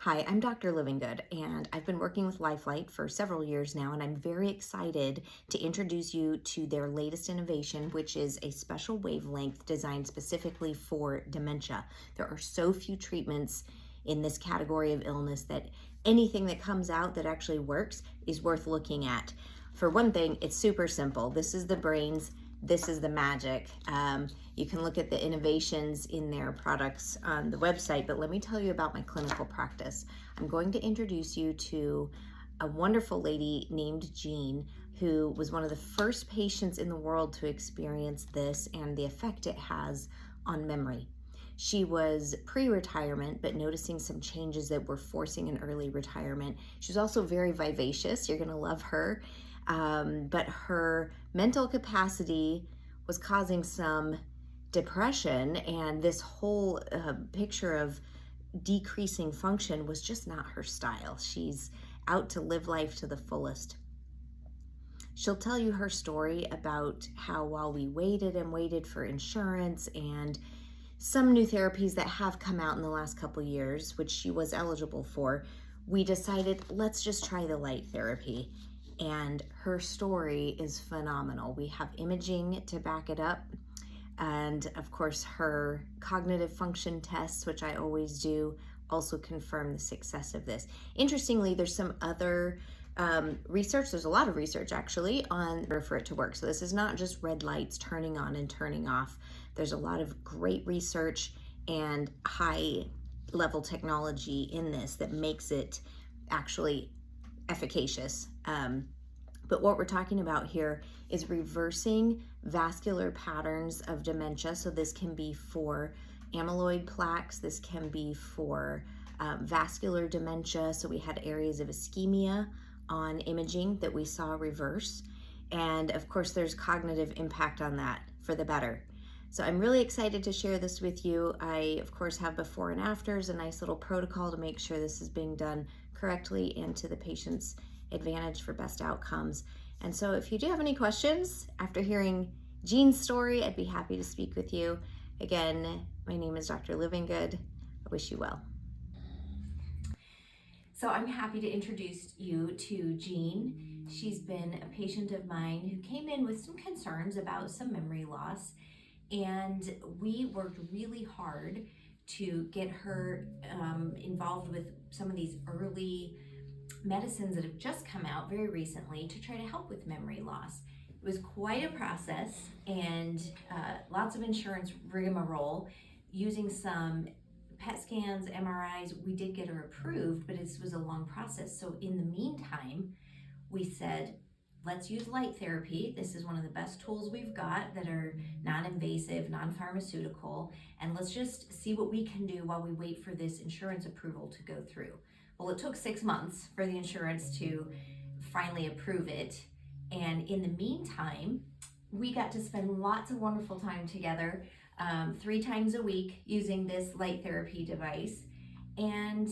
Hi, I'm Dr. Livengood, and I've been working with Lifeline for several years now, and I'm very excited to introduce you to their latest innovation, which is a special wavelength designed specifically for dementia. There are so few treatments in this category of illness that anything that comes out that actually works is worth looking at. For one thing, it's super simple. This is the brains, this is the magic. You can look at the innovations in their products on the website, but let me tell you about my clinical practice. I'm going to introduce you to a wonderful lady named Jean, who was one of the first patients in the world to experience this and the effect it has on memory. She was pre-retirement, but noticing some changes that were forcing an early retirement. She was also very vivacious. You're gonna love her. But her mental capacity was causing some depression, and this whole picture of decreasing function was just not her style. She's out to live life to the fullest. She'll tell you her story about how while we waited and waited for insurance and some new therapies that have come out in the last couple years, which she was eligible for, we decided let's just try the light therapy. And her story is phenomenal. We have imaging to back it up. And of course, her cognitive function tests, which I always do, also confirm the success of this. Interestingly, there's some other research. There's a lot of research actually on for it to work. So this is not just red lights turning on and turning off. There's a lot of great research and high level technology in this that makes it actually efficacious. But what we're talking about here is reversing vascular patterns of dementia. So this can be for amyloid plaques, this can be for vascular dementia. So we had areas of ischemia on imaging that we saw reverse. And of course, there's cognitive impact on that for the better. So I'm really excited to share this with you. I, of course, have before and afters, a nice little protocol to make sure this is being done correctly and to the patient's advantage for best outcomes. And so if you do have any questions after hearing Jean's story, I'd be happy to speak with you. Again, my name is Dr. Livengood. I wish you well. So I'm happy to introduce you to Jean. She's been a patient of mine who came in with some concerns about some memory loss, and we worked really hard to get her involved with some of these early medicines that have just come out very recently to try to help with memory loss. It was quite a process, and lots of insurance rigmarole. Using some PET scans, MRIs, we did get her approved, but it was a long process. So in the meantime, we said, let's use light therapy. This is one of the best tools we've got that are non-invasive, non-pharmaceutical, and let's just see what we can do while we wait for this insurance approval to go through. Well, it took 6 months for the insurance to finally approve it. And in the meantime, we got to spend lots of wonderful time together, 3 times a week using this light therapy device. And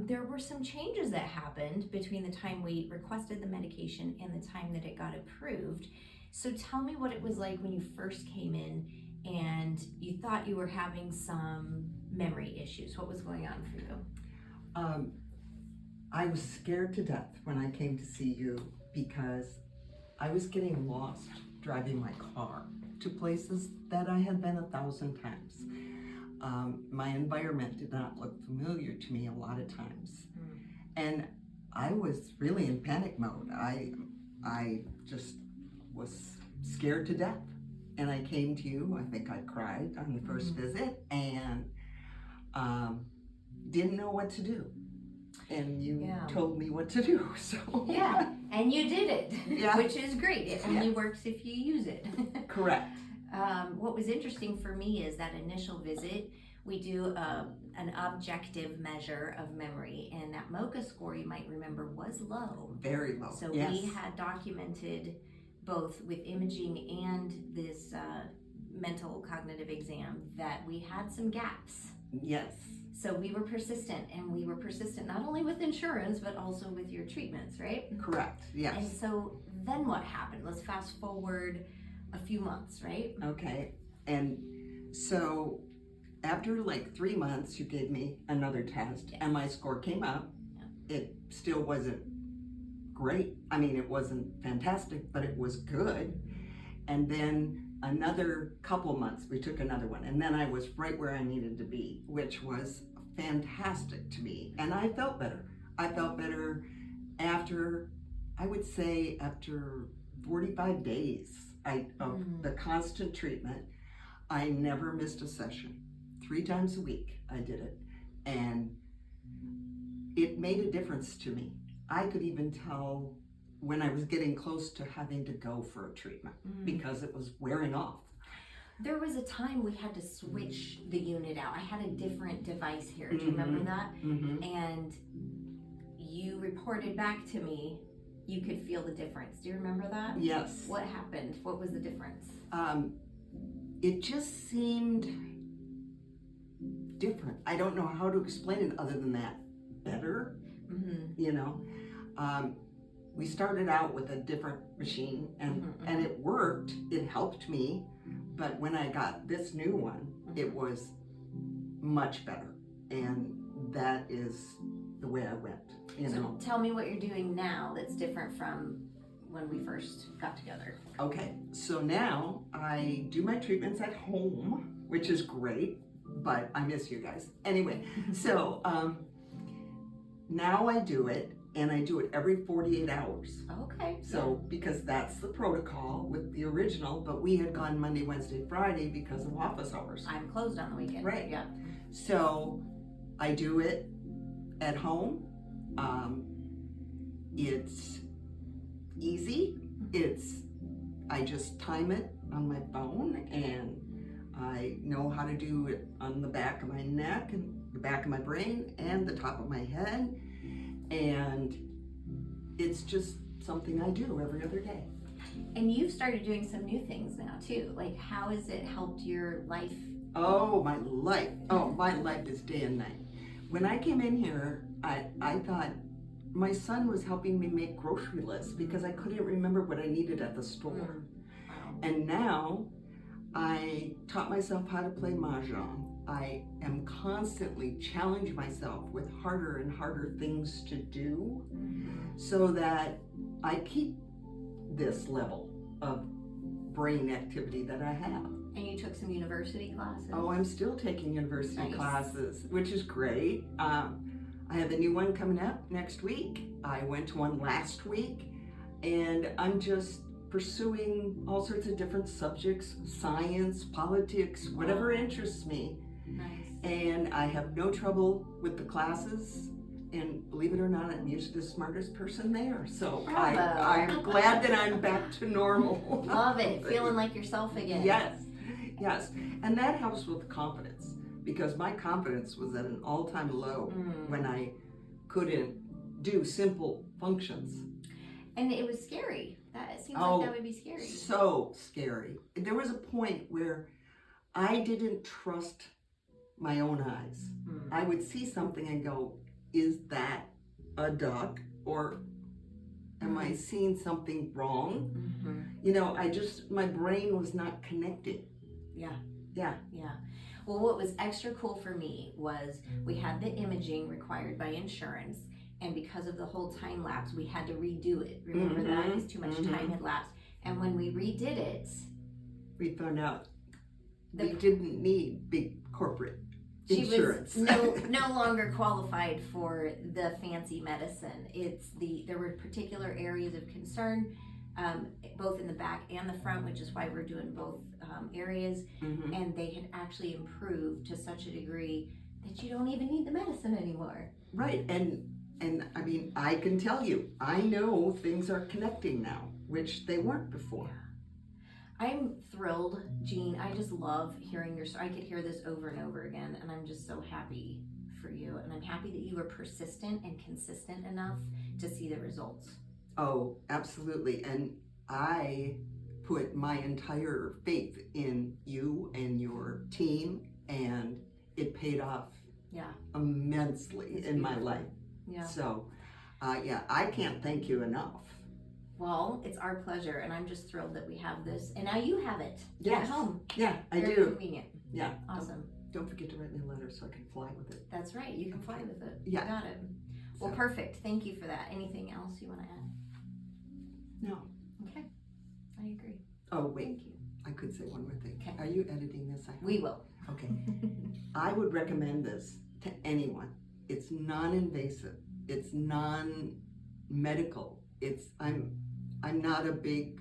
there were some changes that happened between the time we requested the medication and the time that it got approved. So tell me what it was like when you first came in and you thought you were having some memory issues. What was going on for you? I was scared to death when I came to see you because I was getting lost driving my car to places that I had been 1,000 times. My environment did not look familiar to me a lot of times. And I was really in panic mode. I just was scared to death. And I came to you, I think I cried on the first visit, and didn't know what to do. And you told me what to do, so. Yeah, and you did it, Yeah. which is great. It only works if you use it. Correct. What was interesting for me is that initial visit, we do an objective measure of memory, and that MoCA score, you might remember, was low. Very low, So yes. we had documented both with imaging and this mental cognitive exam that we had some gaps. Yes. So we were persistent, and we were persistent not only with insurance, but also with your treatments, right? Correct, yes. And so then what happened? Let's fast forward a few months, right? Okay, and so after like 3 months, you gave me another test, and my score came up. It still wasn't great. I mean, it wasn't fantastic, but it was good. And then another couple months, we took another one, and then I was right where I needed to be, which was fantastic to me. And I felt better. I felt better after, I would say, after 45 days of the constant treatment. I never missed a session. 3 times a week I did it, and it made a difference to me. I could even tell when I was getting close to having to go for a treatment because it was wearing off. There was a time we had to switch the unit out. I had a different device here. Do you remember that? And you reported back to me you could feel the difference. Do you remember that? Yes. What happened? What was the difference? It just seemed different. I don't know how to explain it other than that. Better, you know. We started out with a different machine, and it worked. It helped me, but when I got this new one, it was much better, and that is the way I went. You know. Tell me what you're doing now that's different from when we first got together. Okay, so now I do my treatments at home, which is great, but I miss you guys. Anyway, so now I do it, and I do it every 48 hours. Okay. So, because that's the protocol with the original, but we had gone Monday, Wednesday, Friday because of office hours. I'm closed on the weekend. Right. Yeah. So, I do it at home. It's easy. I just time it on my phone, and I know how to do it on the back of my neck and the back of my brain and the top of my head, and it's just something I do every other day. And you've started doing some new things now too. Like, how has it helped your life? Oh, my life. Oh, my life is day and night. When I came in here, I thought my son was helping me make grocery lists because I couldn't remember what I needed at the store. Wow. And now I taught myself how to play mahjong. I am constantly challenging myself with harder and harder things to do so that I keep this level of brain activity that I have. And you took some university classes? Oh, I'm still taking university Nice. classes, which is great. I have a new one coming up next week. I went to one last week, and I'm just pursuing all sorts of different subjects, science, politics, whatever interests me. Nice. And I have no trouble with the classes, and believe it or not, I'm usually the smartest person there. So I'm glad that I'm back to normal. Love it. Feeling like yourself again. Yes, yes. And that helps with confidence, because my confidence was at an all-time low when I couldn't do simple functions. And it was scary. It seems like that would be scary. So scary. There was a point where I didn't trust my own eyes. I would see something and go, is that a duck, or am I seeing something wrong? You know, my brain was not connecting. Yeah. Yeah. Yeah. Well, what was extra cool for me was we had the imaging required by insurance, and because of the whole time lapse, we had to redo it. Remember that? Because too much time had lapsed. And when we redid it, we found out we didn't need big corporate insurance. She was no longer qualified for the fancy medicine. There were particular areas of concern, both in the back and the front, which is why we're doing both areas. And they had actually improved to such a degree that you don't even need the medicine anymore. Right, and I mean, I can tell you, I know things are connecting now, which they weren't before. I'm thrilled, Jean. I just love hearing your story. I could hear this over and over again, and I'm just so happy for you. And I'm happy that you were persistent and consistent enough to see the results. Oh, absolutely. And I put my entire faith in you and your team, and it paid off immensely in my life. Yeah. So, I can't thank you enough. Well, it's our pleasure, and I'm just thrilled that we have this. And now you have it at home. Yeah, I Very do. convenient. Yeah. Awesome. Don't forget to write me a letter so I can fly with it. That's right. You can fly with it. Yeah. You got it. Well, So- perfect. Thank you for that. Anything else you want to add? No. Okay. I agree. Oh, wait. Thank you. I could say one more thing. Okay. Are you editing this? I hope? We will. Okay. I would recommend this to anyone. It's non-invasive. It's non-medical. I'm not a big,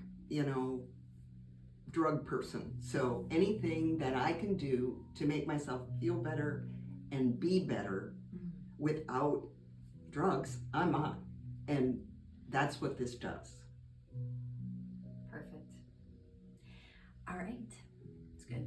drug person. So anything that I can do to make myself feel better and be better without drugs, I'm on. And that's what this does. Perfect. All right. It's good.